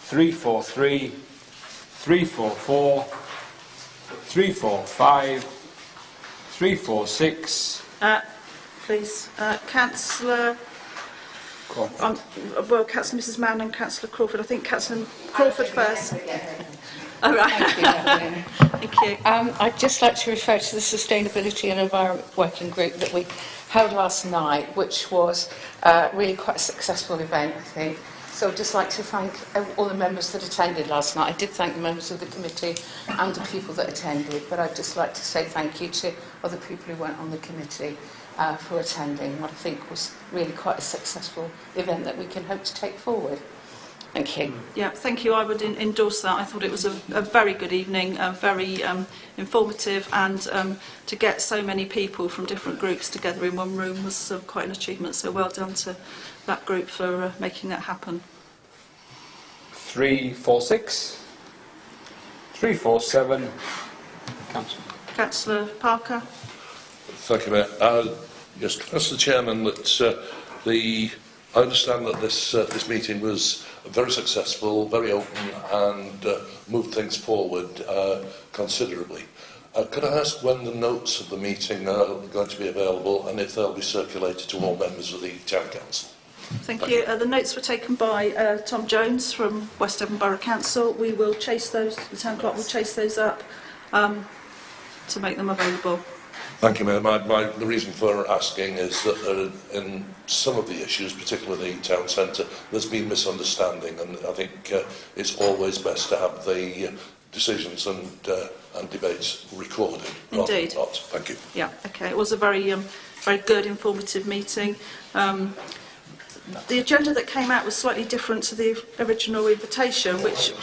343, 344, 345, 346. Please, Councillor. Well, Councillor Mrs. Mann and Councillor Crawford. I think Councillor Crawford first. All right. Thank you. Thank you. I'd just like to refer to the Sustainability and Environment Working Group that we held last night, which was really quite a successful event, I think. So I'd just like to thank all the members that attended last night. I did thank the members of the committee and the people that attended, but I'd just like to say thank you to other people who weren't on the committee for attending what I think was really quite a successful event that we can hope to take forward. Thank you. Yeah, thank you. I would endorse that. I thought it was a very good evening, very informative, and to get so many people from different groups together in one room was quite an achievement. So well done to that group for making that happen. 346, 347. Councillor Parker. Thank you, Mayor. Yes, Mr. Chairman, that I understand that this meeting was very successful, very open, and moved things forward considerably. Could I ask when the notes of the meeting are going to be available, and if they'll be circulated to all members of the Town Council? Thank you. The notes were taken by Tom Jones from West Devon Borough Council. We will chase those. The Town Clerk will chase those up to make them available. Thank you, Mayor. The reason for asking is that in some of the issues, particularly the town centre, there's been misunderstanding, and I think it's always best to have the decisions and debates recorded. Indeed. Not. Thank you. Yeah. Okay. It was a very good, informative meeting. The agenda that came out was slightly different to the original invitation, which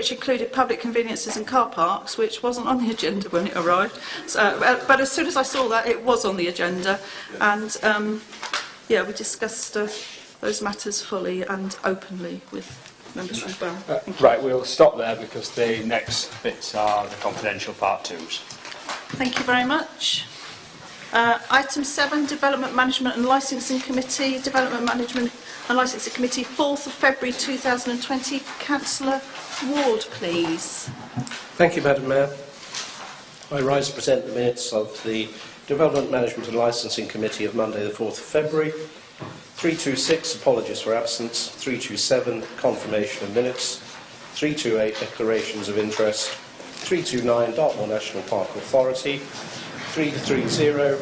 included public conveniences and car parks, which wasn't on the agenda when it arrived. So, but as soon as I saw that, it was on the agenda, and yeah, we discussed those matters fully and openly with members from the borough. Right, we'll stop there because the next bits are the confidential part twos. Thank you very much. Item 7, Development Management and Licensing Committee. Development Management and Licensing Committee, 4th of February 2020. Councillor Ward, please. Thank you, Madam Mayor. I rise to present the minutes of the Development Management and Licensing Committee of Monday the 4th of February. 326, apologies for absence. 327, confirmation of minutes. 328, declarations of interest. 329, Dartmoor National Park Authority. 330,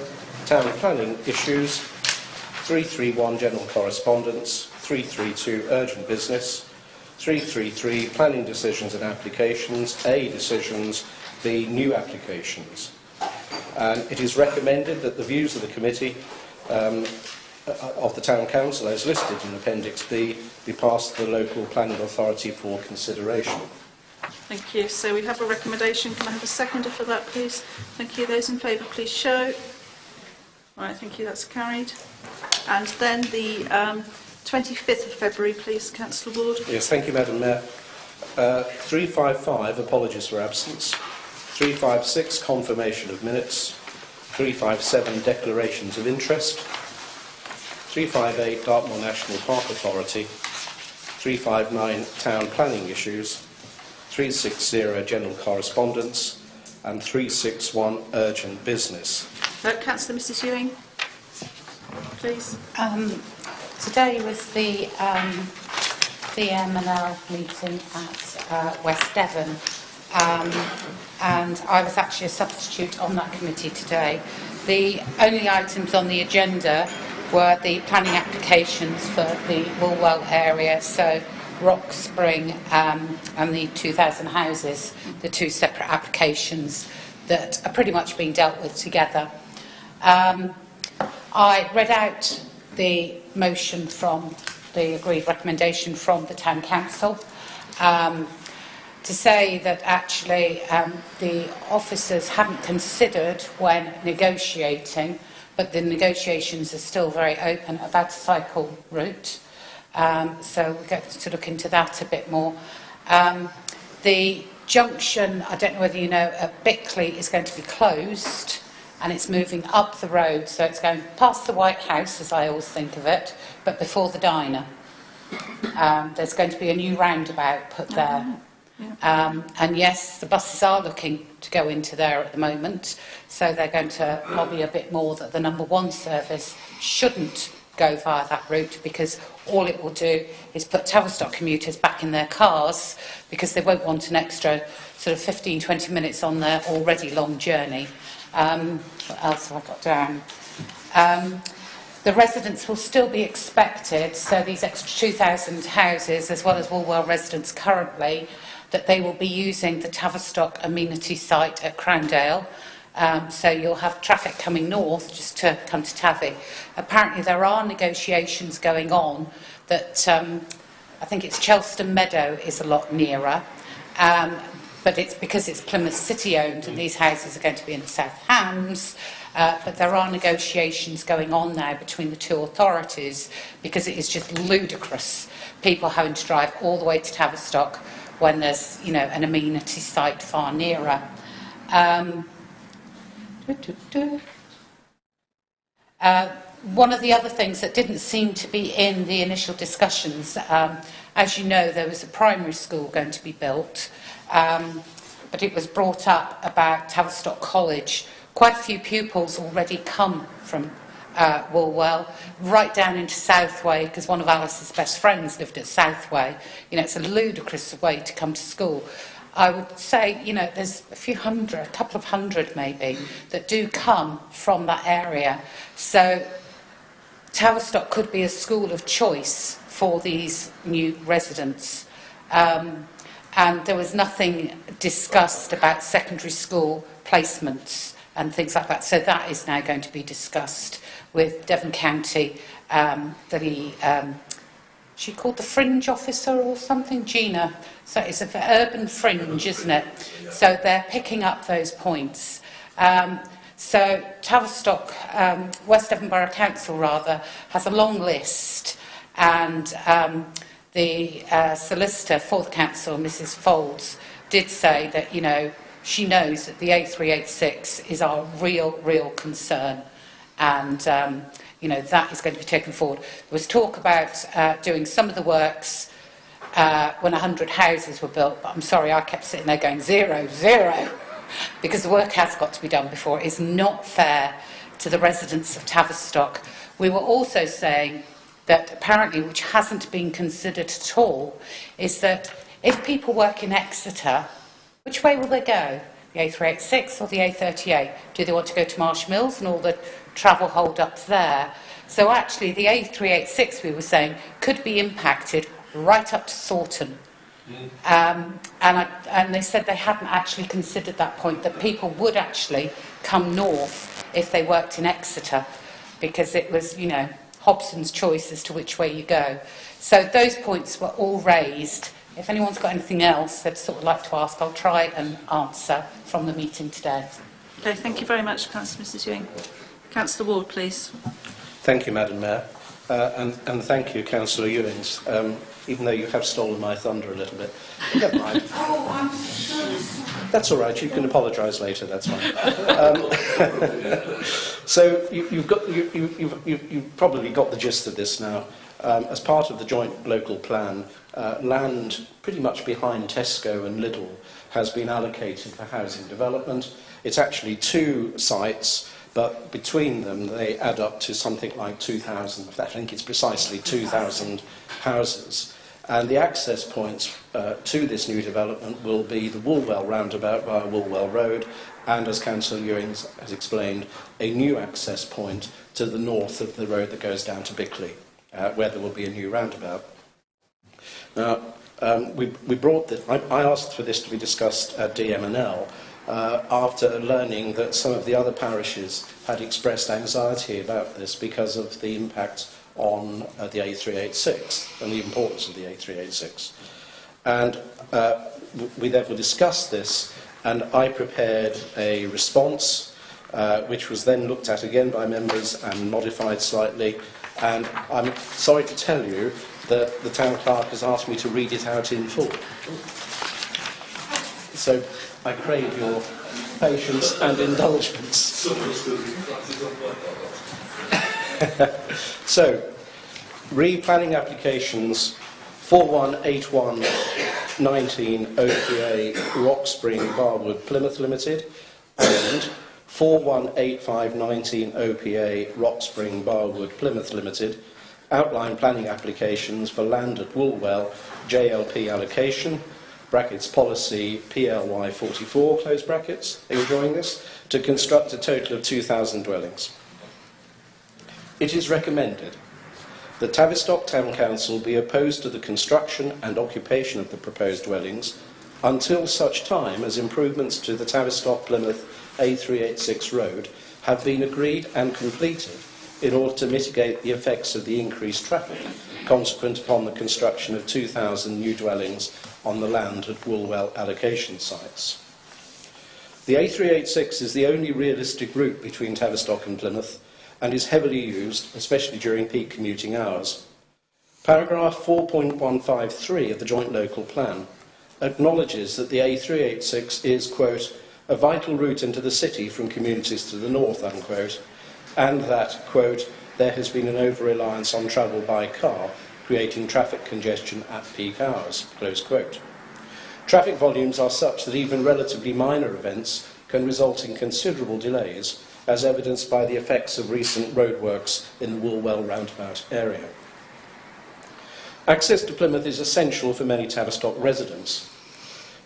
town planning issues. 331, general correspondence. 332, urgent business. 333, planning decisions and applications. A, decisions. B, new applications. And it is recommended that the views of the committee of the Town Council, as listed in Appendix B, be passed to the local planning authority for consideration. Thank you. So we have a recommendation. Can I have a seconder for that, please? Thank you. Those in favour, please show. Right, thank you. That's carried. And then the 25th of February, please, Councillor Ward. Yes, thank you, Madam Mayor. 355, apologies for absence. 356, confirmation of minutes. 357, declarations of interest. 358, Dartmoor National Park Authority. 359, town planning issues. 360, general correspondence, and 361, urgent business. Councillor Mrs Ewing, please. Today was the M&L meeting at West Devon, and I was actually a substitute on that committee today. The only items on the agenda were the planning applications for the Woolwell area, so Rock Spring and the 2,000 houses, the two separate applications that are pretty much being dealt with together. I read out the motion from the agreed recommendation from the Town Council to say that actually the officers hadn't considered when negotiating, but the negotiations are still very open about a cycle route. So we're going to look into that a bit more. The junction, I don't know whether you know, at Bickley is going to be closed, and it's moving up the road, so it's going past the White House, as I always think of it, but before the diner. There's going to be a new roundabout put there. And yes, the buses are looking to go into there at the moment, so they're going to lobby a bit more that the number 1 service shouldn't go via that route, because all it will do is put Tavistock commuters back in their cars, because they won't want an extra sort of 15-20 minutes on their already long journey. What else have I got down? The residents will still be expected, so these extra 2,000 houses, as well as Woolwell residents currently, that they will be using the Tavistock amenity site at Crowndale. So you'll have traffic coming north just to come to Tavi. Apparently there are negotiations going on that I think it's Chelston Meadow is a lot nearer, but it's because it's Plymouth City owned and these houses are going to be in the South Hams. But there are negotiations going on now between the two authorities, because it is just ludicrous people having to drive all the way to Tavistock when there's, you know, an amenity site far nearer. One of the other things that didn't seem to be in the initial discussions, as you know, there was a primary school going to be built, but it was brought up about Tavistock College. Quite a few pupils already come from Woolwell, right down into Southway, because one of Alice's best friends lived at Southway. You know, it's a ludicrous way to come to school. I would say, you know, there's a couple of hundred maybe, that do come from that area. So Tavistock could be a school of choice for these new residents. And there was nothing discussed about secondary school placements and things like that. So that is now going to be discussed with Devon County. She called the fringe officer or something, Gina. So it's an urban fringe, isn't it? So they're picking up those points. So Tavistock, West Devon Borough Council rather, has a long list, and the solicitor for the council, Mrs. Folds, did say that, you know, she knows that the A386 is our real concern, and you know, that is going to be taken forward. There was talk about doing some of the works when 100 houses were built, but I'm sorry, I kept sitting there going 0, 0, because the work has got to be done before. It's not fair to the residents of Tavistock. We were also saying that apparently, which hasn't been considered at all, is that if people work in Exeter, which way will they go? The A386 or the A38? Do they want to go to Marsh Mills and all the travel hold-ups there? So actually, the A386, we were saying, could be impacted right up to Sawton. And they said they hadn't actually considered that point, that people would actually come north if they worked in Exeter, because it was, you know, Hobson's choice as to which way you go. So those points were all raised. If anyone's got anything else they'd sort of like to ask, I'll try and answer from the meeting today. Okay, thank you very much, Councillor Mrs Ewing. Councillor Ward, please. Thank you, Madam Mayor. And thank you, Councillor Ewings, even though you have stolen my thunder a little bit. Never mind. Oh, I'm so sorry. That's all right, you can apologise later, that's fine. So you've probably got the gist of this now. As part of the joint local plan, land pretty much behind Tesco and Lidl has been allocated for housing development. It's actually 2 sites, but between them they add up to something like 2,000, I think it's precisely 2,000 houses. And the access points to this new development will be the Woolwell roundabout via Woolwell Road, and as Councillor Ewing has explained, a new access point to the north of the road that goes down to Bickley, where there will be a new roundabout. Now, we brought this, I asked for this to be discussed at DMNL after learning that some of the other parishes had expressed anxiety about this because of the impact on the A386 and the importance of the A386. And we therefore discussed this, and I prepared a response which was then looked at again by members and modified slightly. And I'm sorry to tell you that the town clerk has asked me to read it out in full. So I crave your patience and indulgence. So, Re-planning applications 418119 OPA Rock Spring Barwood Plymouth Limited and 418519 OPA Rock Spring Barwood Plymouth Limited outline planning applications for land at Woolwell JLP allocation, brackets policy PLY 44, close brackets, are you enjoying this? To construct a total of 2,000 dwellings. It is recommended that Tavistock Town Council be opposed to the construction and occupation of the proposed dwellings until such time as improvements to the Tavistock-Plymouth A386 road have been agreed and completed in order to mitigate the effects of the increased traffic consequent upon the construction of 2,000 new dwellings on the land at Woolwell allocation sites. The A386 is the only realistic route between Tavistock and Plymouth and is heavily used, especially during peak commuting hours. Paragraph 4.153 of the Joint Local Plan acknowledges that the A386 is, quote, a vital route into the city from communities to the north, unquote, and that, quote, there has been an over-reliance on travel by car, creating traffic congestion at peak hours, close quote. Traffic volumes are such that even relatively minor events can result in considerable delays, as evidenced by the effects of recent roadworks in the Woolwell roundabout area. Access to Plymouth is essential for many Tavistock residents.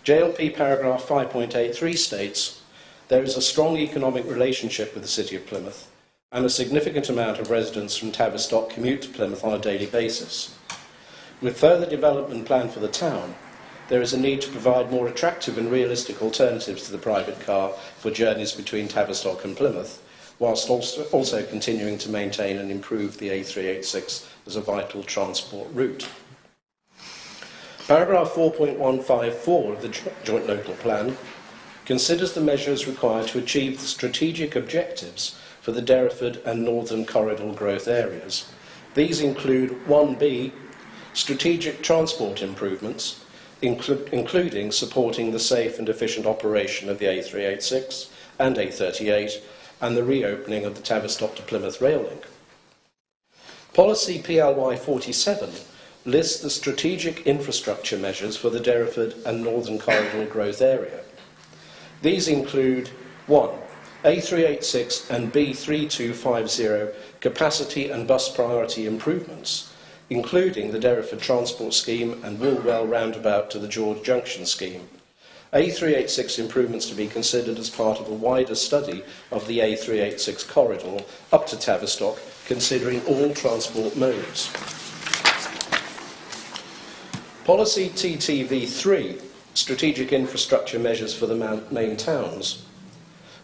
JLP paragraph 5.83 states, there is a strong economic relationship with the City of Plymouth, and a significant amount of residents from Tavistock commute to Plymouth on a daily basis. With further development planned for the town, there is a need to provide more attractive and realistic alternatives to the private car for journeys between Tavistock and Plymouth, whilst also continuing to maintain and improve the A386 as a vital transport route. Paragraph 4.154 of the Joint Local Plan considers the measures required to achieve the strategic objectives for the Derriford and Northern Corridor growth areas. These include 1B, strategic transport improvements, including supporting the safe and efficient operation of the A386 and A38 and the reopening of the Tavistock to Plymouth rail link. Policy PLY 47 lists the strategic infrastructure measures for the Derriford and Northern Corridor growth area. These include 1. A386 and B3250 capacity and bus priority improvements, including the Derriford Transport Scheme and Woolwell roundabout to the George Junction Scheme. A386 improvements to be considered as part of a wider study of the A386 corridor up to Tavistock, considering all transport modes. Policy TTV3, Strategic Infrastructure Measures for the Main Towns,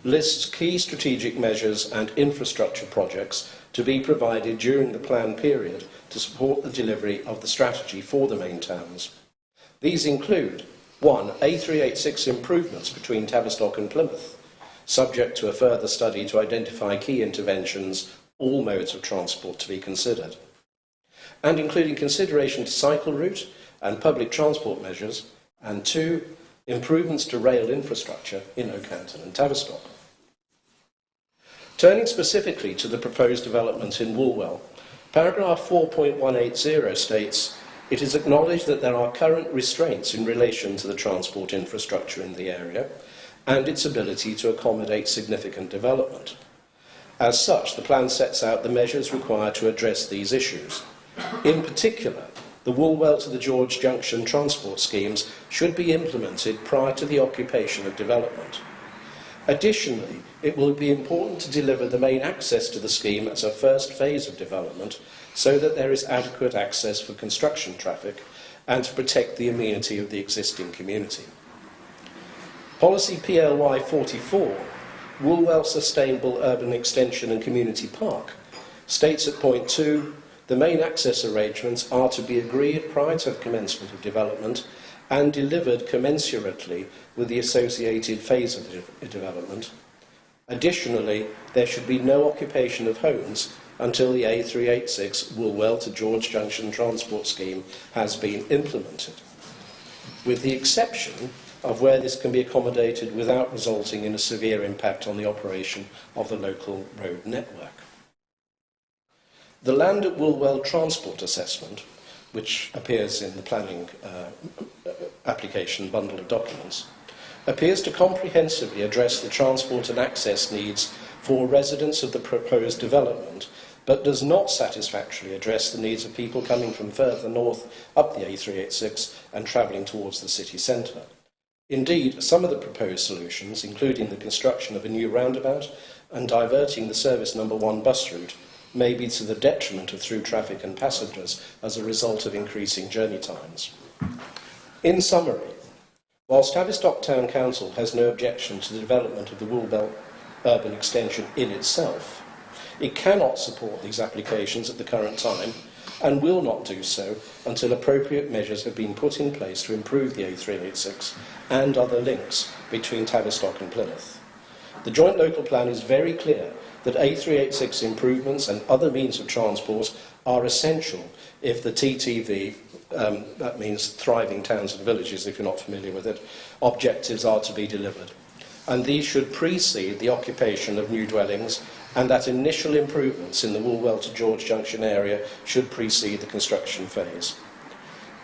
lists key strategic measures and infrastructure projects to be provided during the planned period to support the delivery of the strategy for the main towns. These include 1. A386 improvements between Tavistock and Plymouth, subject to a further study to identify key interventions, all modes of transport to be considered, and including consideration to cycle route and public transport measures, and 2. Improvements to rail infrastructure in Oakhampton and Tavistock. Turning specifically to the proposed development in Woolwell, paragraph 4.180 states, it is acknowledged that there are current restraints in relation to the transport infrastructure in the area and its ability to accommodate significant development. As such, the plan sets out the measures required to address these issues. In particular, the Woolwell to the George Junction transport schemes should be implemented prior to the occupation of development. Additionally, it will be important to deliver the main access to the scheme as a first phase of development so that there is adequate access for construction traffic and to protect the amenity of the existing community. Policy PLY 44, Woolwell Sustainable Urban Extension and Community Park, states at point 2, the main access arrangements are to be agreed prior to the commencement of development and delivered commensurately with the associated phase of the development. Additionally, there should be no occupation of homes until the A386 Woolwell to George Junction transport scheme has been implemented, with the exception of where this can be accommodated without resulting in a severe impact on the operation of the local road network. The land at Woolwell Transport Assessment, which appears in the planning application bundle of documents, appears to comprehensively address the transport and access needs for residents of the proposed development, but does not satisfactorily address the needs of people coming from further north up the A386 and travelling towards the city centre. Indeed, some of the proposed solutions, including the construction of a new roundabout and diverting the service number 1 bus route, may be to the detriment of through traffic and passengers as a result of increasing journey times. In summary, whilst Tavistock Town Council has no objection to the development of the Woolwell urban extension in itself, it cannot support these applications at the current time and will not do so until appropriate measures have been put in place to improve the A386 and other links between Tavistock and Plymouth. The joint local plan is very clear that A386 improvements and other means of transport are essential if the TTV, that means thriving towns and villages if you're not familiar with it, objectives are to be delivered. And these should precede the occupation of new dwellings, and that initial improvements in the Woolwell to George Junction area should precede the construction phase.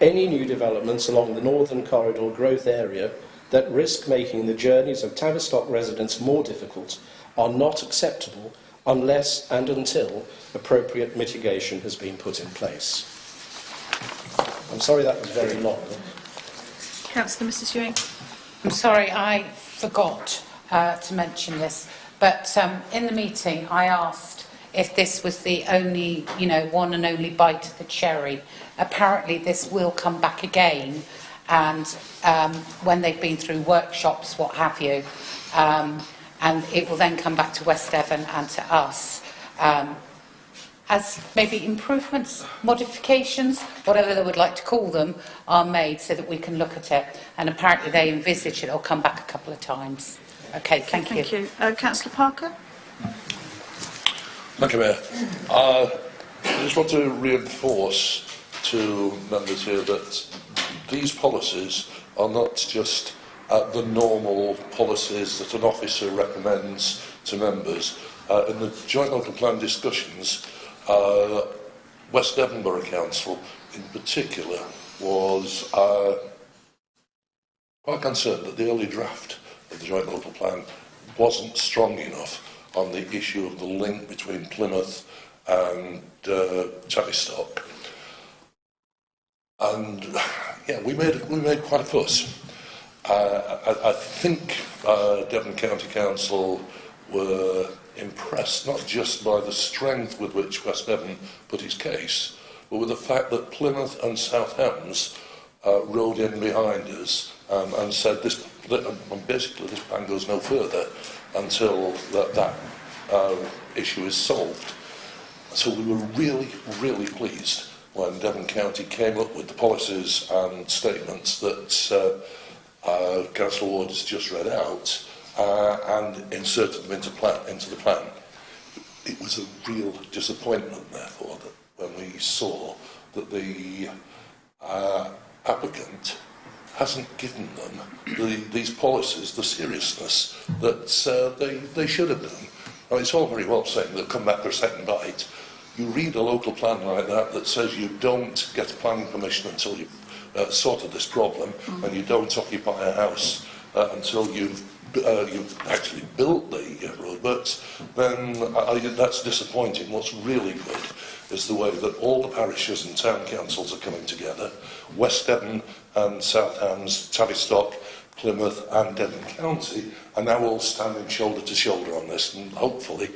Any new developments along the Northern Corridor growth area that risk making the journeys of Tavistock residents more difficult are not acceptable unless and until appropriate mitigation has been put in place. I'm sorry that was very long. Councillor Mrs Ewing. I'm sorry, I forgot to mention this, but in the meeting I asked if this was the only, one and only bite of the cherry. Apparently this will come back again, and when they've been through workshops, what have you, and it will then come back to West Devon and to us as maybe improvements, modifications, whatever they would like to call them, are made so that we can look at it. And apparently they envisage it'll come back a couple of times. Okay, thank you. Thank you. Councillor Parker? Thank you, Mayor. I just want to reinforce to members here that these policies are not just the normal policies that an officer recommends to members. In the joint local plan discussions, West Devon Borough Council in particular was quite concerned that the early draft of the joint local plan wasn't strong enough on the issue of the link between Plymouth and Tavistock. And yeah, we made quite a fuss. I think Devon County Council were impressed not just by the strength with which West Devon put his case, but with the fact that Plymouth and South Hams rode in behind us and said basically this plan goes no further until that issue is solved. So we were really, really pleased when Devon County came up with the policies and statements that Councillor Ward has just read out and inserted them into the plan. It was a real disappointment, therefore, that when we saw that the applicant hasn't given them these policies the seriousness that they should have done. Now, it's all very well saying they'll come back for a second bite. You read a local plan like that says you don't get planning permission until you've sorted this problem, and you don't occupy a house until you've actually built the roadworks, then that's disappointing. What's really good is the way that all the parishes and town councils are coming together. West Devon and South Hams, Tavistock, Plymouth and Devon County are now all standing shoulder to shoulder on this, and hopefully,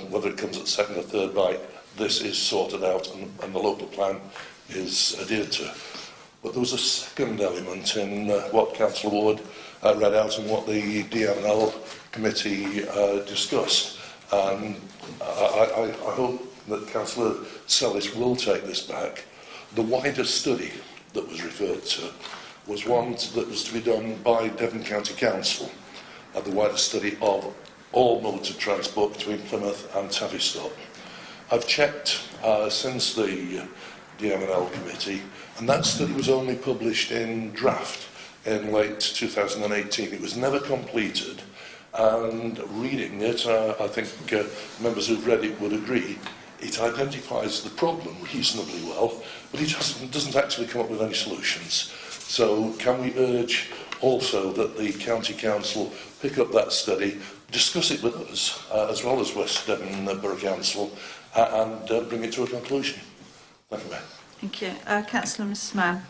whether it comes at second or third bite, this is sorted out and the local plan is adhered to. But there was a second element in what Councillor Ward read out and what the DML committee discussed. And I hope that Councillor Sellis will take this back. The wider study that was referred to was one that was to be done by Devon County Council, the wider study of all modes of transport between Plymouth and Tavistock. I've checked since the DML committee, and that study was only published in draft in late 2018. It was never completed, and reading it, I think members who've read it would agree, it identifies the problem reasonably well, but it doesn't actually come up with any solutions. So can we urge also that the County Council pick up that study, discuss it with us, as well as West Devon Borough Council, and bring it to a conclusion? Thank you, Mayor. Thank you. Councillor Mrs Mann.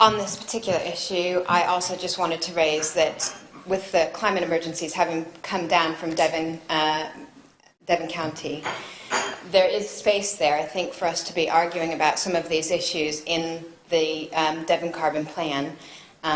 On this particular issue, I also just wanted to raise that with the climate emergencies having come down from Devon County, there is space there, I think, for us to be arguing about some of these issues in the Devon Carbon Plan,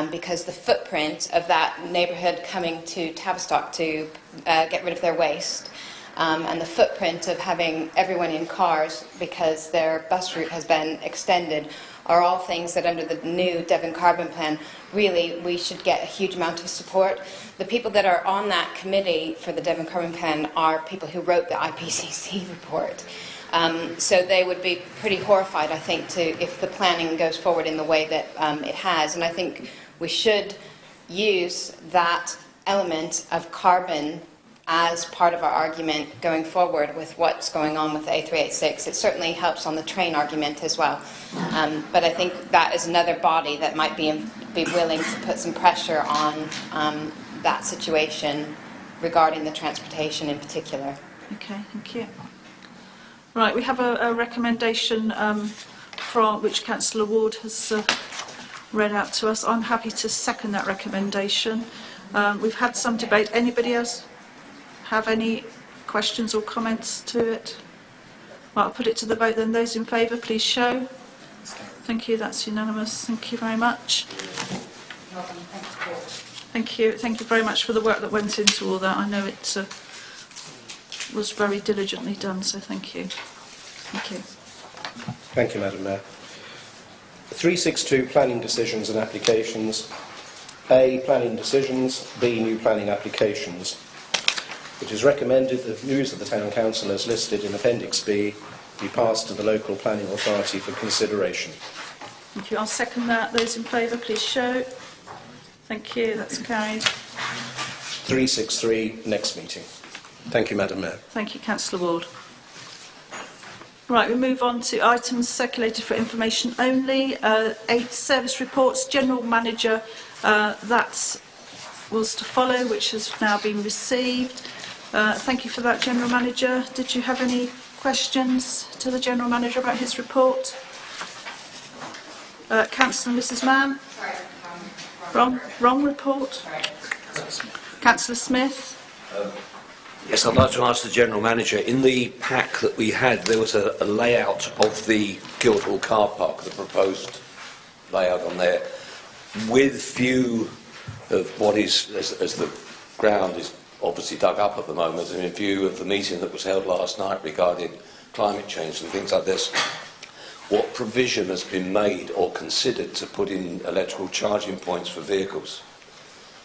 because the footprint of that neighbourhood coming to Tavistock to get rid of their waste, and the footprint of having everyone in cars because their bus route has been extended, are all things that under the new Devon Carbon Plan, really we should get a huge amount of support. The people that are on that committee for the Devon Carbon Plan are people who wrote the IPCC report. So they would be pretty horrified, I think, if the planning goes forward in the way that it has. And I think we should use that element of carbon as part of our argument going forward with what's going on with the A386. It certainly helps on the train argument as well. But I think that is another body that might be willing to put some pressure on that situation regarding the transportation in particular. Okay, thank you. Right, we have a recommendation from which Councillor Ward has read out to us. I'm happy to second that recommendation. We've had some debate. Anybody else have any questions or comments to it? Right, I'll put it to the vote then. Those in favour, please show. Thank you, that's unanimous. Thank you very much. Thank you very much for the work that went into all that. I know it was very diligently done, so thank you. Thank you. Thank you, Madam Mayor. 362, planning decisions and applications. A, planning decisions. B, new planning applications. It is recommended that views of the Town Council as listed in Appendix B be passed to the local planning authority for consideration. Thank you. I'll second that. Those in favour, please show. Thank you. That's carried. 363, next meeting. Thank you, Madam Mayor. Thank you, Councillor Ward. Right, we move on to items circulated for information only. 8 service reports, General Manager, that was to follow, which has now been received. Thank you for that, General Manager. Did you have any questions to the General Manager about his report? Councillor Mrs Mann? Wrong report. Councillor Smith? Yes, I'd like to ask the General Manager, in the pack that we had, there was a layout of the Guildhall car park, the proposed layout on there, with view of what is, as the ground is obviously dug up at the moment, and in view of the meeting that was held last night regarding climate change and things like this, what provision has been made or considered to put in electrical charging points for vehicles?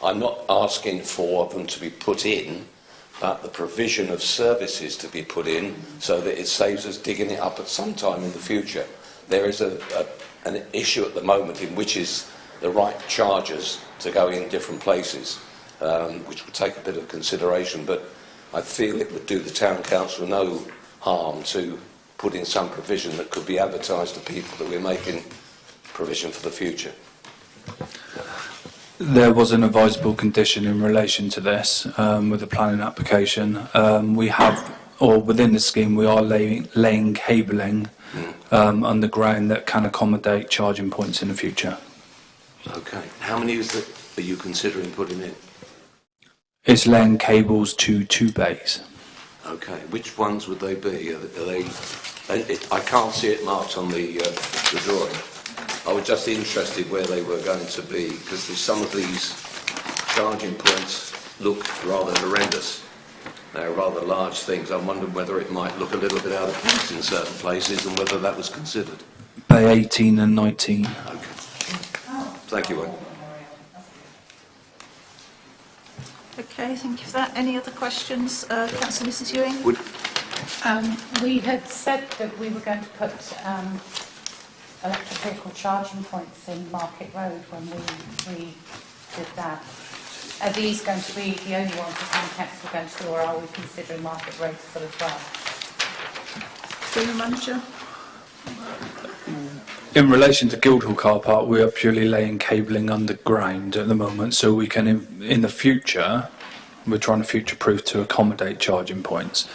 I'm not asking for them to be put in, but the provision of services to be put in so that it saves us digging it up at some time in the future. There is an issue at the moment in which is the right chargers to go in different places, which would take a bit of consideration, but I feel it would do the Town Council no harm to put in some provision that could be advertised to people that we're making provision for the future. There was an advisable condition in relation to this with the planning application. We have, or within the scheme, we are laying cabling underground that can accommodate charging points in the future. Okay. How many are you considering putting in? It's laying cables to 2 bays. Okay. Which ones would they be? Are they? I can't see it marked on the drawing. I was just interested where they were going to be, because some of these charging points look rather horrendous. They're rather large things. I wondered whether it might look a little bit out of place in certain places and whether that was considered. Bay 18 and 19. Okay. Thank you, Wayne. Okay, thank you for that. Any other questions? Councillor Mrs Ewing? We had said that we were going to put electric vehicle charging points in Market Road when we did that. are these going to be the only ones the town council are going to do, or are we considering market rates full as well? General Manager? In relation to Guildhall car park, we are purely laying cabling underground at the moment, so we can, in the future, we're trying to future-proof to accommodate charging points.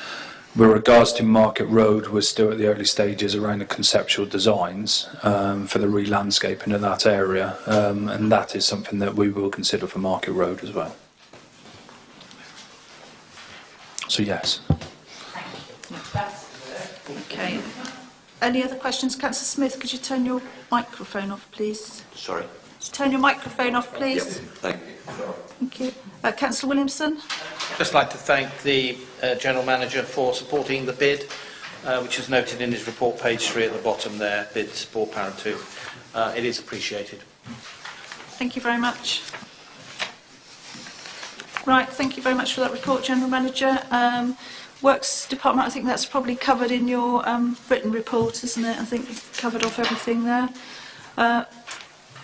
With regards to Market Road, we're still at the early stages around the conceptual designs for the re-landscaping of that area, and that is something that we will consider for Market Road as well. So yes. Okay. Any other questions? Councillor Smith, could you turn your microphone off, please? Sorry. Turn your microphone off, Yep, please. thank you. Thank you. Councillor Williamson? Just like to thank the General Manager for supporting the bid, which is noted in his report, page 3 at the bottom there, bids for Para 2. It is appreciated. Thank you very much. Right, thank you very much for that report, General Manager. Works Department, I think that's probably covered in your written report, isn't it? I think you've covered off everything there.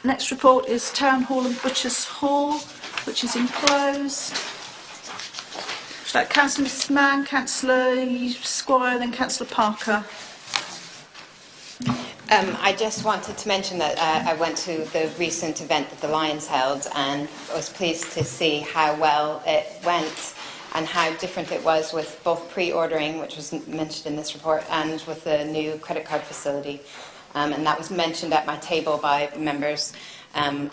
Next report is Town Hall and Butchers Hall, which is enclosed. Councillor Mrs Mann, Councillor Squire, then Councillor Parker. I just wanted to mention that I went to the recent event that the Lions held and I was pleased to see how well it went and how different it was with both pre-ordering, which was mentioned in this report, and with the new credit card facility. And that was mentioned at my table by members, and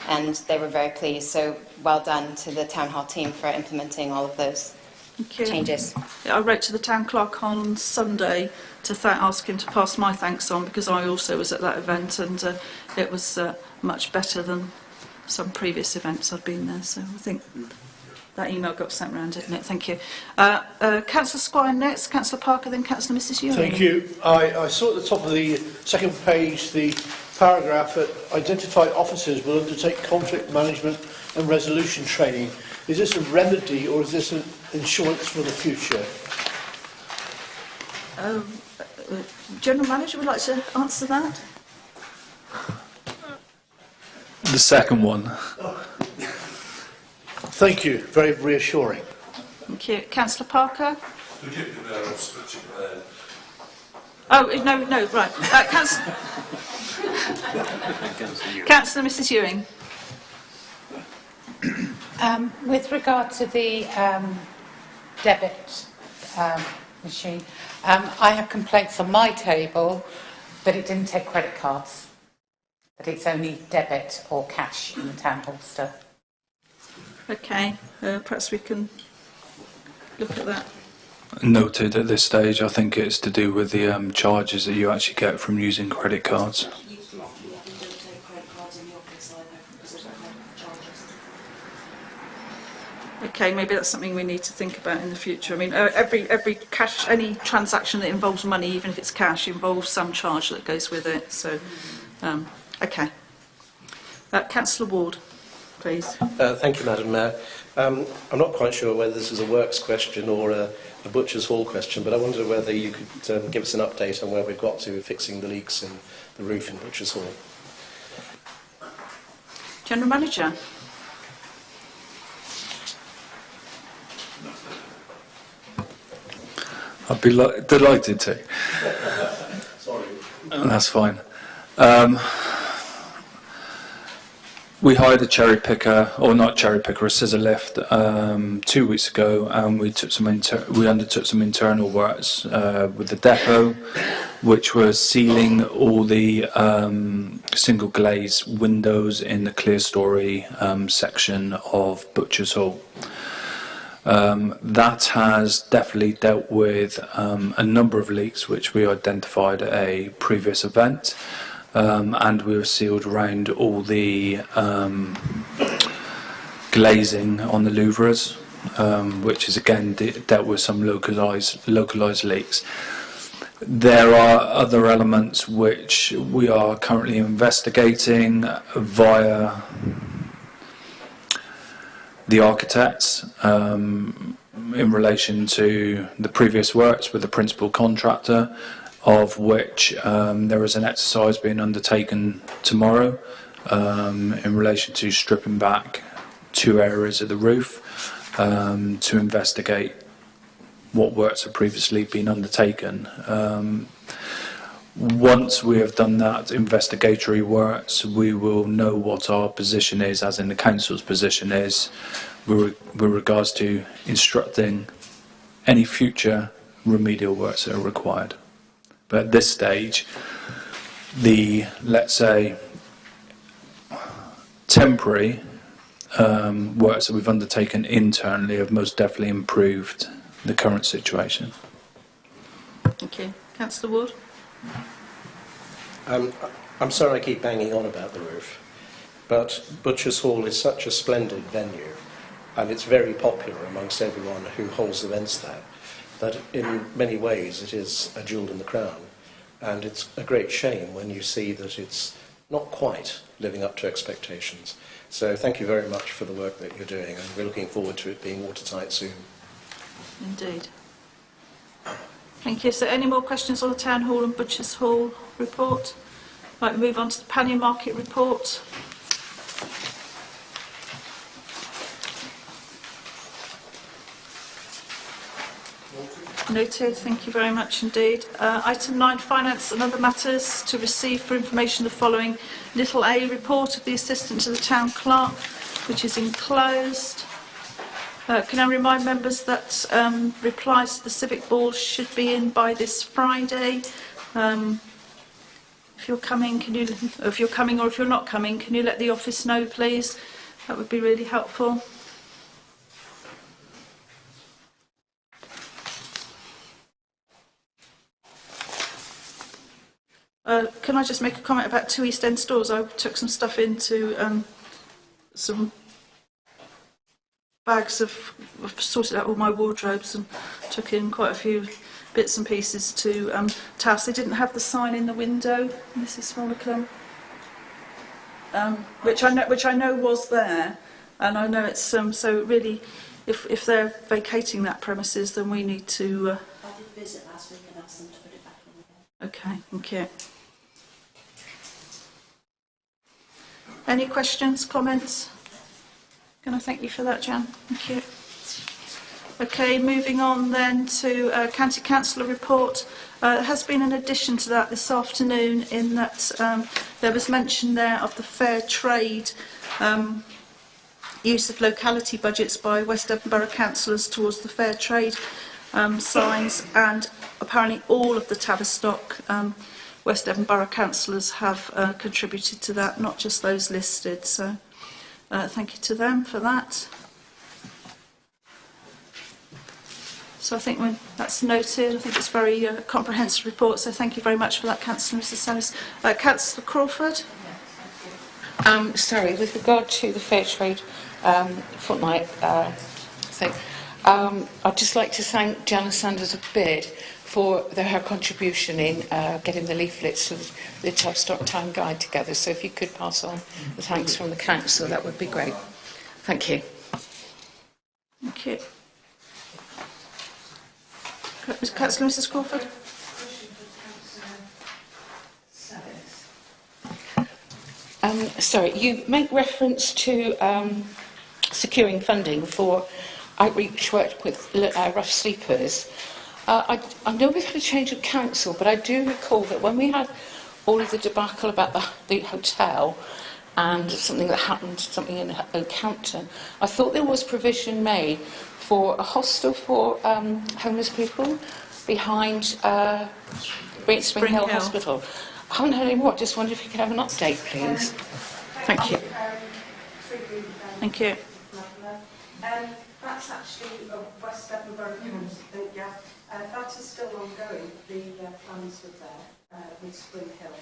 they were very pleased. So well done to the Town Hall team for implementing all of those changes. I wrote to the town clerk on Sunday to ask him to pass my thanks on, because I also was at that event, and it was much better than some previous events I've been there. So I think that email got sent round, didn't it? Thank you. Councillor Squire next, Councillor Parker, then Councillor Mrs Ewing. Thank you. I saw at the top of the second page the paragraph that identified officers will undertake conflict management and resolution training. Is this a remedy or is this an insurance for the future? General Manager would like to answer that. The second one. Thank you. Very reassuring. Thank you. Councillor Parker? Oh, no, right. Councillor Mrs Ewing. With regard to the debit machine, I have complaints on my table that it didn't take credit cards, that it's only debit or cash in the town holster. Okay, perhaps we can look at that. Noted at this stage, I think it's to do with the charges that you actually get from using credit cards. Okay, maybe that's something we need to think about in the future. I mean, every cash, any transaction that involves money, even if it's cash, involves some charge that goes with it. So, okay. Councillor Ward, please. Thank you, Madam Mayor. I'm not quite sure whether this is a works question or a Butchers Hall question, but I wondered whether you could give us an update on where we've got to fixing the leaks in the roof in Butchers Hall. General Manager. I'd be delighted to. Sorry. That's fine. We hired a cherry picker, or not cherry picker, a scissor lift 2 weeks ago, and we undertook some internal works with the depot, which was sealing all the single glaze windows in the clear story section of Butchers Hall. That has definitely dealt with a number of leaks which we identified at a previous event, and we have sealed around all the glazing on the louvres, which is again dealt with some localised leaks. There are other elements which we are currently investigating via the architects in relation to the previous works with the principal contractor, of which there is an exercise being undertaken tomorrow in relation to stripping back 2 areas of the roof to investigate what works have previously been undertaken. Once we have done that investigatory works, we will know what our position is, as in the council's position is, with regards to instructing any future remedial works that are required. But at this stage, the, let's say, temporary works that we've undertaken internally have most definitely improved the current situation. Thank you. Councillor Ward? I'm sorry I keep banging on about the roof, but Butchers Hall is such a splendid venue, and it's very popular amongst everyone who holds events there, that in many ways it is a jewel in the crown. And it's a great shame when you see that it's not quite living up to expectations. So thank you very much for the work that you're doing, and we're looking forward to it being watertight soon. Indeed. Thank you. So any more questions on the Town Hall and Butchers Hall report? Right, move on to the Pannier Market report. Noted. Thank you very much indeed. Item 9, Finance and Other Matters. To receive for information the following little A report of the Assistant to the Town Clerk, which is enclosed. Can I remind members that replies to the civic ball should be in by this Friday. If you're coming, if you're coming or if you're not coming, can you let the office know, please? That would be really helpful. Can I just make a comment about 2 East End stores? I took some stuff into some bags of, I've sorted out all my wardrobes and took in quite a few bits and pieces to Tavistock. They didn't have the sign in the window, Mrs. Follicum, which I know was there, and I know it's so really, if they're vacating that premises, then we need to. I did visit last week and asked them to put it back in again. Okay, thank you. Any questions, comments? Can I thank you for that, Jan? Thank you. Okay, moving on then to County Councillor report. There has been an addition to that this afternoon in that there was mention there of the fair trade use of locality budgets by West Devon Borough councillors towards the fair trade signs, and apparently all of the Tavistock West Devon Borough councillors have contributed to that, not just those listed. So thank you to them for that. So I think that's noted. I think it's a very comprehensive report, so thank you very much for that, Councillor Mrs Salis. Councillor Crawford? Sorry, with regard to the Fair Trade fortnight thing, I'd just like to thank Janice Sanders a bit for her contribution in getting the leaflets of the Tavistock Town Guide together. So if you could pass on the thanks from the Council, that would be great. Thank you. Thank you. Councillor Mrs Crawford? Sorry, you make reference to securing funding for outreach work with rough sleepers. I know we've had a change of council, but I do recall that when we had all of the debacle about the hotel and something that happened, something in Oakhampton, I thought there was provision made for a hostel for homeless people behind Spring Hill Hospital. I haven't heard any more. I just wondered if you could have an update, please. Thank you. Thank you. That's actually a West Devon Borough Council, yeah. That is still ongoing, the plans with there, with Spring Hill.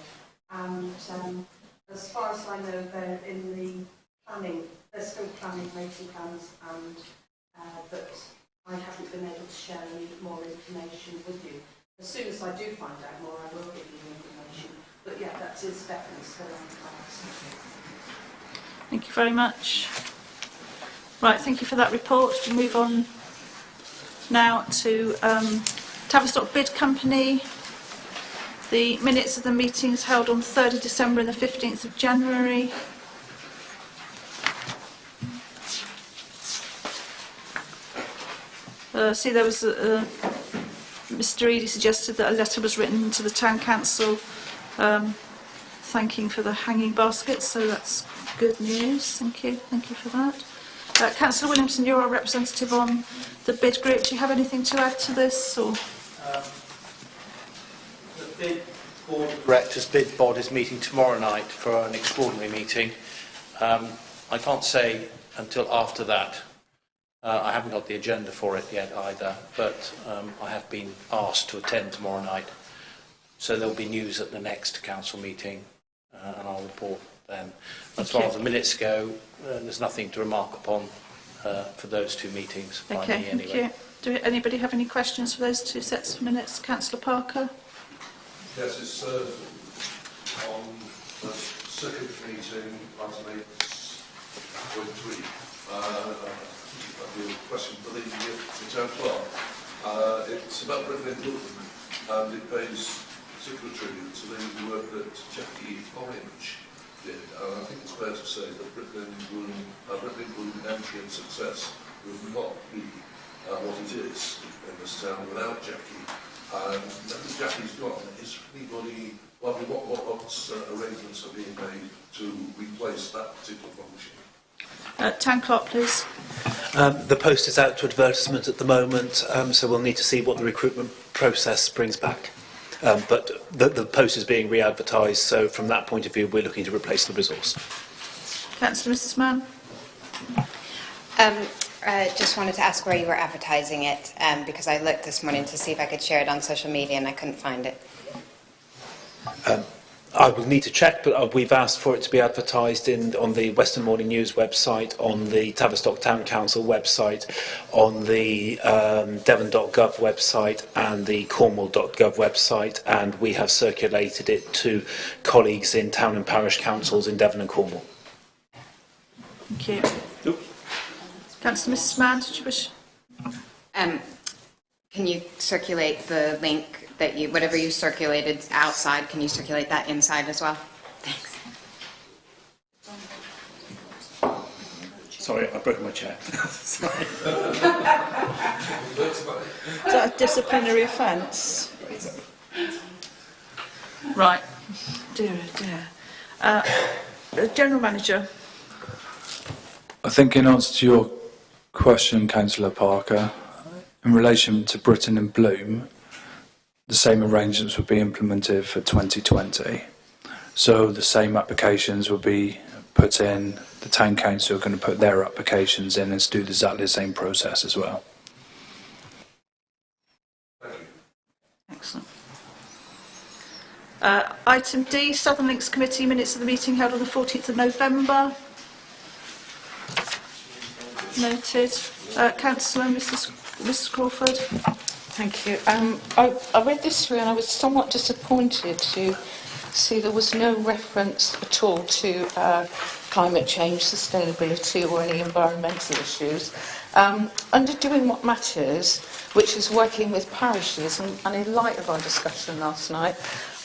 And as far as I know, they're in the planning, they're still planning making plans, and but I haven't been able to share any more information with you. As soon as I do find out more, I will give you information. But yeah, that is definitely still on the plans. Thank you very much. Right, thank you for that report. We move on now to Tavistock Bid Company. The minutes of the meetings held on the 3rd of December and the 15th of January. See, there was Mr. Eady suggested that a letter was written to the town council thanking for the hanging baskets, so that's good news. Thank you for that. Councillor Williamson, you're our representative on the bid group. Do you have anything to add to this? Or? The bid board of directors bid bod is meeting tomorrow night for an extraordinary meeting. I can't say until after that. I haven't got the agenda for it yet either, but I have been asked to attend tomorrow night. So there'll be news at the next council meeting, and I'll report then. As far as the minutes go, there's nothing to remark upon for those two meetings by me anyway. Thank you. Do anybody have any questions for those two sets of minutes? Councillor Parker? Yes, it's on the second meeting, item 8.3. A question for the town clerk. It's about revenue improvement, and it pays particular tribute to the work that Jackie Orange did. I think it's fair to say that Brooklyn entry and success would not be what it is in this town without Jackie. Now that Jackie's gone, is anybody, what arrangements are being made to replace that particular function? Town clerk, please. The post is out to advertisement at the moment, so we'll need to see what the recruitment process brings back. But the post is being re-advertised, so from that point of view, we're looking to replace the resource. Councillor Mrs Mann. Just wanted to ask where you were advertising it, because I looked this morning to see if I could share it on social media and I couldn't find it. I will need to check, but we've asked for it to be advertised on the Western Morning News website, on the Tavistock Town Council website, on the Devon.gov website and the Cornwall.gov website, and we have circulated it to colleagues in town and parish councils in Devon and Cornwall. Thank you. Councillor Mrs Mann, did you wish? Can you circulate the link that whatever you circulated outside, can you circulate that inside as well? Thanks. Sorry, I've broken my chair. Sorry. Is that a disciplinary offence? Right. Dear, dear. General Manager. I think in answer to your question, Councillor Parker, in relation to Britain in Bloom, the same arrangements would be implemented for 2020. So the same applications will be put in. The Town Council are going to put their applications in and do exactly the same process as well. Excellent. Item D, Southern Links Committee minutes of the meeting held on the 14th of November. Noted. Councillor, Mrs Crawford. Thank you. I read this through and I was somewhat disappointed to see there was no reference at all to climate change, sustainability or any environmental issues. Under Doing What Matters, which is working with parishes, and in light of our discussion last night,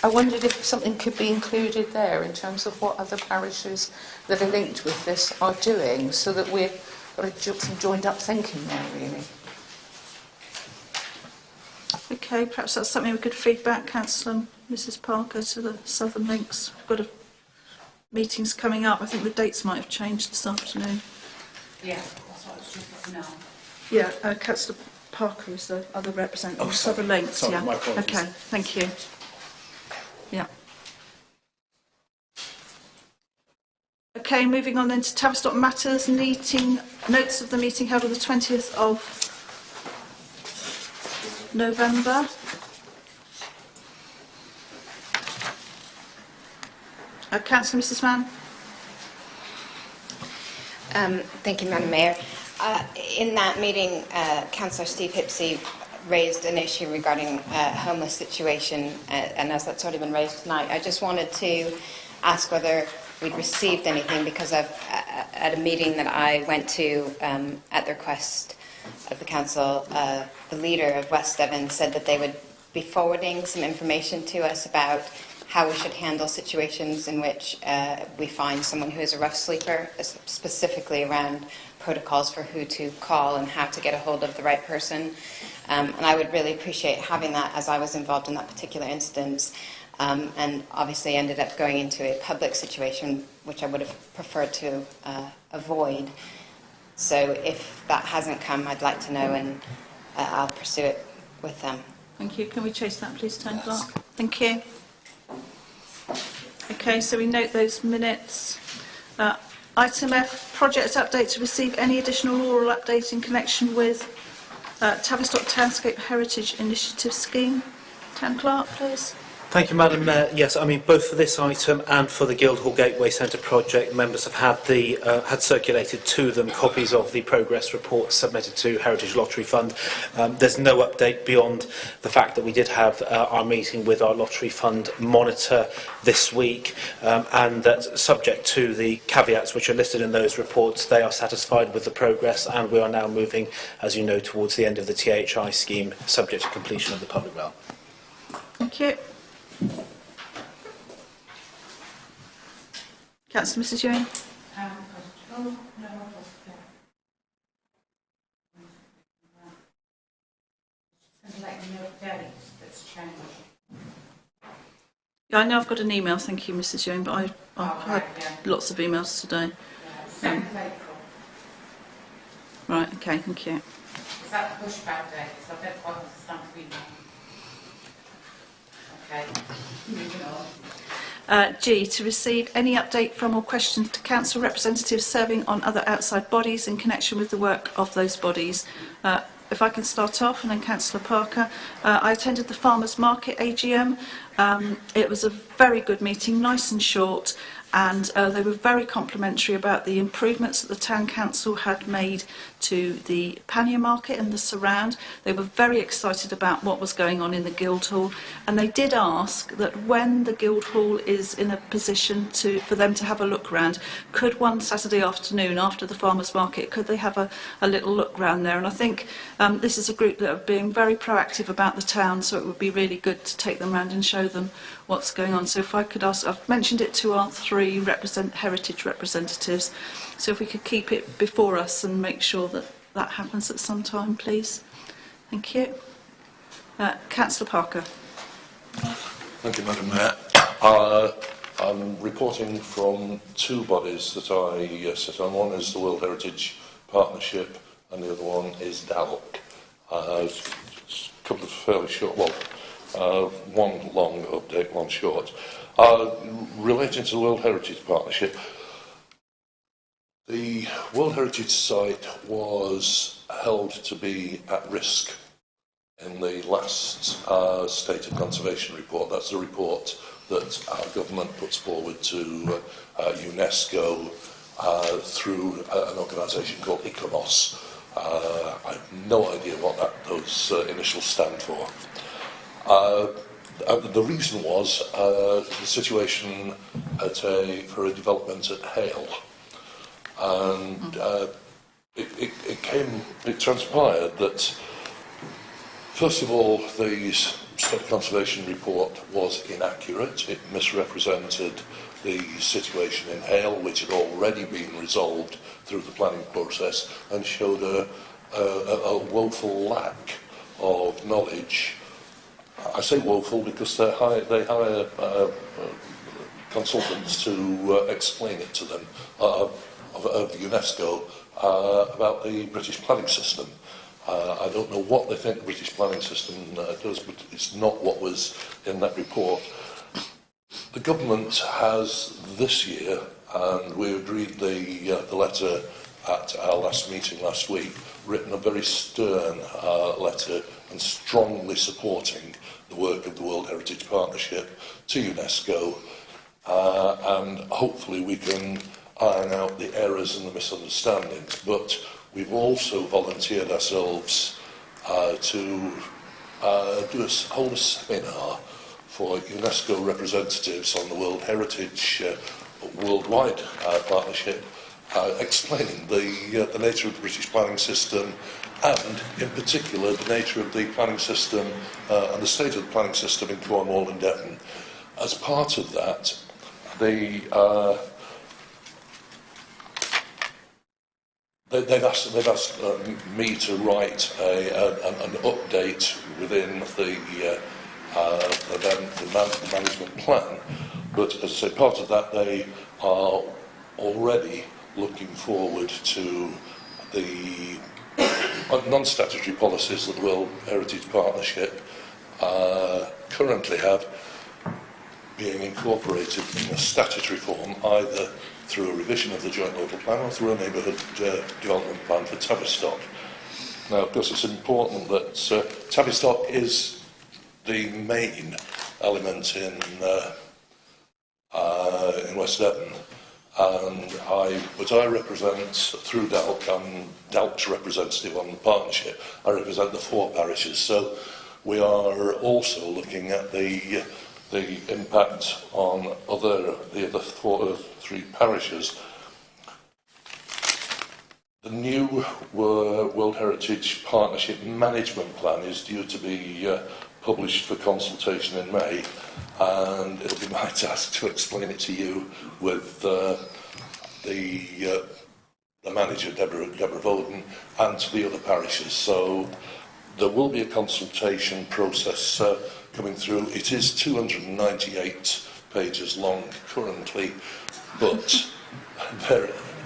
I wondered if something could be included there in terms of what other parishes that are linked with this are doing, so that we're some joined up thinking there, really. Okay, perhaps that's something we could feed back, Councillor Mrs Parker, to the Southern Links. We've got meetings coming up. I think the dates might have changed this afternoon. Yeah, that's what I was just looking at. Yeah, Councillor Parker is the other representative of Southern Links. Sorry, yeah. my apologies. Okay, thank you. Yeah. Okay, moving on then to Tavistock Matters, notes of the meeting held on the 20th of November. Councillor Mrs Mann. Thank you, Madam Mayor. In that meeting, Councillor Steve Hipsey raised an issue regarding homeless situation, and as that's already been raised tonight, I just wanted to ask whether we'd received anything, because at a meeting that I went to at the request of the council, the leader of West Devon said that they would be forwarding some information to us about how we should handle situations in which we find someone who is a rough sleeper, specifically around protocols for who to call and how to get a hold of the right person. And I would really appreciate having that, as I was involved in that particular instance, and obviously ended up going into a public situation, which I would have preferred to avoid. So if that hasn't come, I'd like to know, and I'll pursue it with them. Thank you. Can we chase that, please, Town Clerk? Thank you. Okay, so we note those minutes. Item F, project update to receive any additional oral update in connection with Tavistock Townscape Heritage Initiative Scheme. Town Clerk, please. Thank you, Madam Mayor. Yes, I mean, both for this item and for the Guildhall Gateway Centre project, members have had circulated to them copies of the progress report submitted to Heritage Lottery Fund. There's no update beyond the fact that we did have our meeting with our Lottery Fund monitor this week, and that subject to the caveats which are listed in those reports, they are satisfied with the progress, and we are now moving, as you know, towards the end of the THI scheme, subject to completion of the public realm. Thank you. Councillor Mrs Ewing. Yeah, I know I've got an email, thank you Mrs Ewing, but I've had lots of emails today. Right, okay, thank you. Is that the pushback date? Because I don't quite understand the email. Okay, moving on. G, to receive any update from or questions to council representatives serving on other outside bodies in connection with the work of those bodies. If I can start off, and then Councillor Parker. I attended the Farmers Market AGM. It was a very good meeting, nice and short, and they were very complimentary about the improvements that the Town Council had made to the pannier market and the surround. They were very excited about what was going on in the Guildhall, and they did ask that when the Guildhall is in a position for them to have a look round, could one Saturday afternoon after the Farmers Market, could they have a little look round there? And I think this is a group that are being very proactive about the town, so it would be really good to take them round and show them what's going on. So if I could ask, I've mentioned it to our three heritage representatives, so if we could keep it before us and make sure that that happens at some time, please. Thank you. Councillor Parker. Thank you, Madam Mayor. I'm reporting from two bodies that I sit on. One is the World Heritage Partnership and the other one is DALC. A couple of fairly short, one long update, one short. Relating to the World Heritage Partnership, the World Heritage Site was held to be at risk in the last State of Conservation report. That's the report that our government puts forward to UNESCO through an organisation called ICOMOS. I have no idea what those initials stand for. The reason was the situation for a development at Hale. And it transpired that, first of all, the State Conservation report was inaccurate. It misrepresented the situation in Hale, which had already been resolved through the planning process, and showed a woeful lack of knowledge. I say woeful because they hire consultants to explain it to them of UNESCO about the British planning system. I don't know what they think the British planning system does, but it's not what was in that report. The government has this year, and we agreed the letter at our last meeting last week, written a very stern letter and strongly supporting the work of the World Heritage Partnership to UNESCO, and hopefully we can iron out the errors and the misunderstandings. But we've also volunteered ourselves to hold a seminar for UNESCO representatives on the World Heritage Worldwide Partnership, explaining the nature of the British planning system, and in particular the nature of the planning system and the state of the planning system in Cornwall and Devon. as part of that, they've asked me to write an update within the management plan. But as I say, part of that, they are already looking forward to the non-statutory policies that the World Heritage Partnership currently have being incorporated in a statutory form, either through a revision of the Joint Local Plan or through a neighbourhood development plan for Tavistock. Now, of course, it's important that Tavistock is the main element in West Devon, but I represent, through DALC, I'm DALC's representative on the partnership. I represent the 4 parishes, so we are also looking at the impact on the other 3 parishes. The new World Heritage Partnership Management Plan is due to be published for consultation in May, and it'll be my task to explain it to you with the manager, Deborah Voden, and to the other parishes. So there will be a consultation process coming through. It is 298 pages long currently, but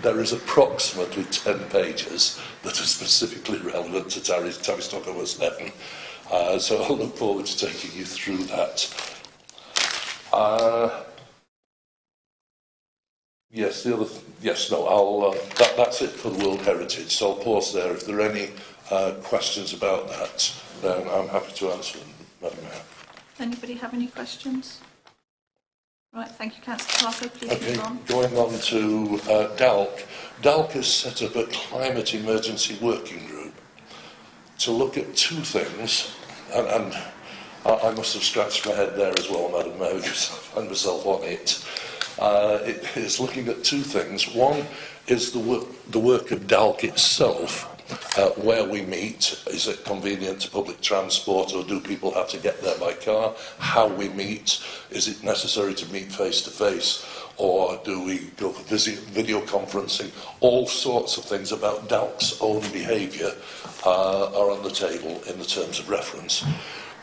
there is approximately 10 pages that are specifically relevant to Tavistock and West Devon. So I'll look forward to taking you through that. That's it for the World Heritage. So I'll pause there. If there are any questions about that, then I'm happy to answer them, Madam Mayor. Anybody have any questions? Right, thank you, Councillor Parker. Please move on. Going on to DALC. DALC has set up a climate emergency working group to look at 2 things, and I must have scratched my head there as well, Madam Mayor, because I find myself on it. It is looking at 2 things. One is the work of DALC itself. Where we meet, is it convenient to public transport, or do people have to get there by car? How we meet, is it necessary to meet face to face, or do we go for video conferencing? All sorts of things about DALC's own behaviour are on the table in the terms of reference.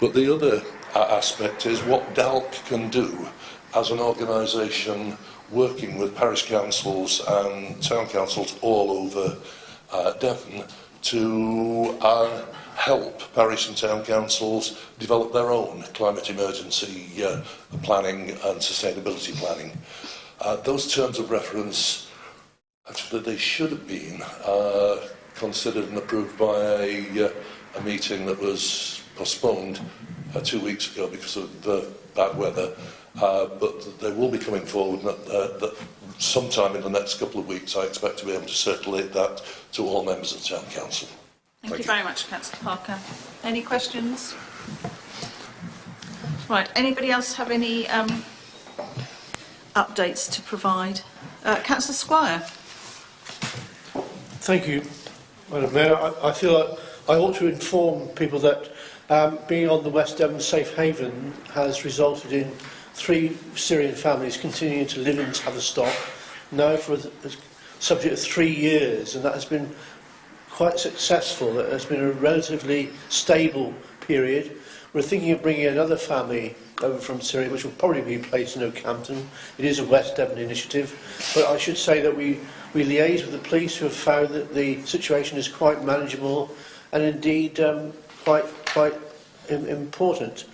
But the other aspect is what DALC can do as an organisation working with parish councils and town councils all over Devon to help parish and town councils develop their own climate emergency planning and sustainability planning. Those terms of reference, actually, they should have been considered and approved by a meeting that was postponed 2 weeks ago because of the bad weather. But they will be coming forward that sometime in the next couple of weeks. I expect to be able to circulate that to all members of the Town Council. Thank you very much, Councillor Parker. Any questions? Right, anybody else have any updates to provide? Councillor Squire. Thank you, Madam Mayor. I feel like I ought to inform people that being on the West Devon Safe Haven has resulted in 3 Syrian families continuing to live in Tavistock now for a subject of 3 years, and that has been quite successful. It has been a relatively stable period. We're thinking of bringing another family over from Syria, which will probably be placed in Oakhampton. It is a West Devon initiative, but I should say that we liaise with the police, who have found that the situation is quite manageable and indeed quite important.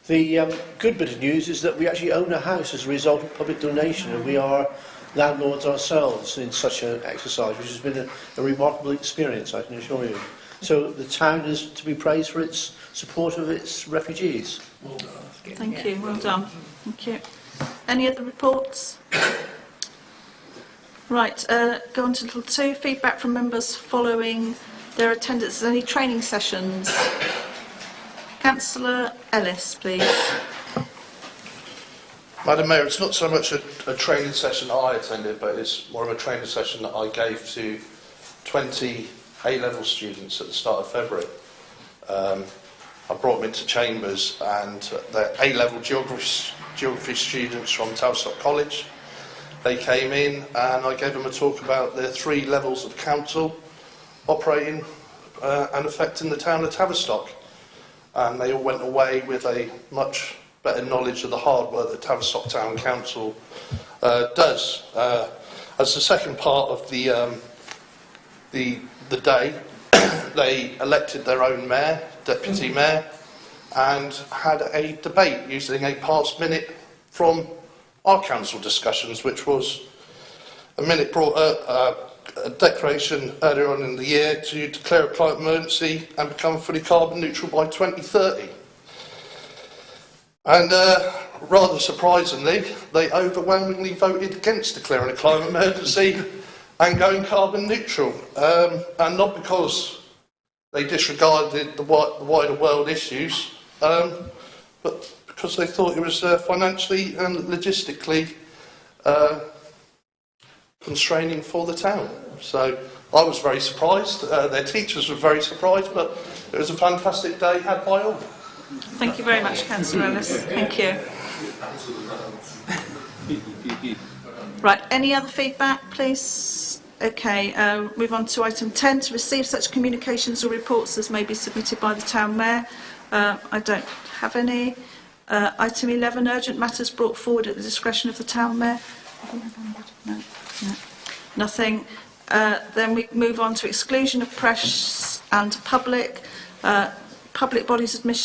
The good bit of news is that we actually own a house as a result of public donation, and we are landlords ourselves in such an exercise, which has been a remarkable experience, I can assure you. So the town is to be praised for its support of its refugees. Well done. Thank you, well done. Thank you. Any other reports? Right, go on to little 2, feedback from members following their attendance at any training sessions. Councillor Ellis, please. Madam Mayor, it's not so much a training session that I attended, but it's more of a training session that I gave to 20 A-level students at the start of February. I brought them into chambers, and they're A-level geography students from Tavistock College. They came in and I gave them a talk about the 3 levels of council operating and affecting the town of Tavistock. And they all went away with a much better knowledge of the hard work that Tavistock Town Council does. As the second part of the day, they elected their own mayor, deputy mayor, and had a debate using a past minute from our council discussions, which was a minute brought a declaration earlier on in the year to declare a climate emergency and become fully carbon neutral by 2030. And rather surprisingly, they overwhelmingly voted against declaring a climate emergency and going carbon neutral, and not because they disregarded the wider world issues, but because they thought it was financially and logistically constraining for the town. So I was very surprised, their teachers were very surprised, but it was a fantastic day had by all. Thank you very much, Councillor Ellis. Thank you. Right, any other feedback, please? Okay, move on to item 10, to receive such communications or reports as may be submitted by the Town Mayor. I don't have any. Item 11, urgent matters brought forward at the discretion of the Town Mayor. No. Nothing. Then we move on to exclusion of press and public. Public bodies admission